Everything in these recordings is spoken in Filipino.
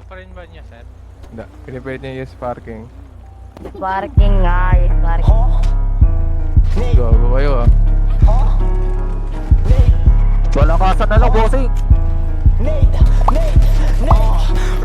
pa rin ba niya, sir? Hindi. Pinipilit niya yung parking. Parking nga, yung parking. Gago kayo ah. Walang kasa na lang, bossing.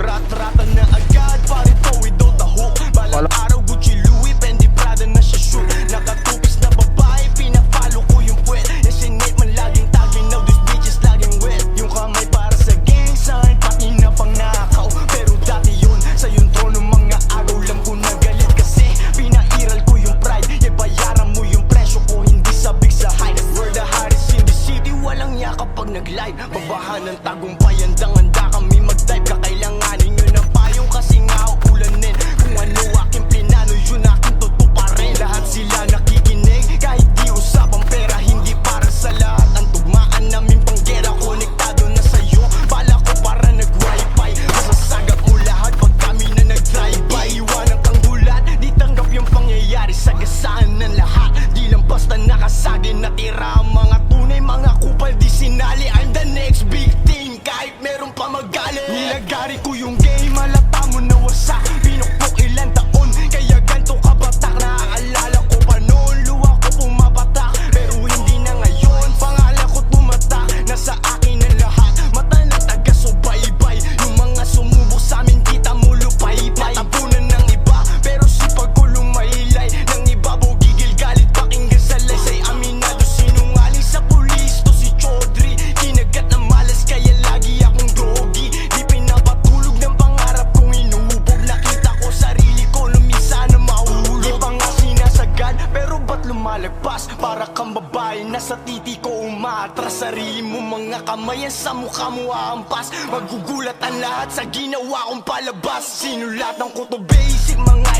Rat-ratan na agad, pare to without the hook. Balang araw, Gucci, Louis, Fendi, Prada na siya shoot. Nakatupis na babae, pinapalo ko yung puwet. Yung sinate man laging tagin, now these bitches laging wet. Yung kamay para sa gang sign, pati na pang nakaw. Pero dati yun, sa yung trono mga agaw lang ko na galit. Kasi pinairal ko yung pride, bayaran mo yung presyo ko, hindi sabik sa height. We're the hottest in the city, walang yakap pag nag-live. Babahan ng tagumpay, handang-handa kami mag-dive. Kakailanganin nyo ng payong kasi nga ulanin. Kung ano aking plinano, yun aking tutuparin. Lahat sila nakikinig, kahit di usapang pera, hindi para sa lahat. Ang tugmaan namin panggera, konektado na sa'yo. Bala ko para nag-wifi, masasagap mo lahat pag kami na nag-drive-by. Iwanan kang gulat, di tanggap yung pangyayari. Sagasaan ng lahat, di lang basta nakasagin. Natira ang mga tunay, mga kupal di sinali. I'm the next big thing, kahit meron pa magalit. Nilagari ko yung game, halata mo na wasak. Pinukpok ilang taon, kaya ganto kabatak. Naaalala ko pa noon, luha ko pumapatak. Pero hindi na ngayon, pangalan ko tumatak. Nasa akin ang lahat, mata na taga-subaybay. Yung mga sumubok sa'min, kita mo lupay-pay. Natapunan ng iba, pero sipag ko lumaylay. Nang ibabaw gigil galit, pakinggan sa lesay. Aminado sinungaling sa pulis, to si Chaudhry. Kinagat ng malas, kaya lagi akong drogi. Di pinapatulog ng pangarap kong inuubog. Nakita ko sarili ko, lumisa na mahulog. Di pa nga sinasagad, pero ba't lumalagpas? Para kang babae, nasa titi ko umaatras. Sarili mo mga kamay, yan sa mukha mo aampas. Magugulat ang lahat sa ginawa kong palabas. Sinulatan ko to basic, mga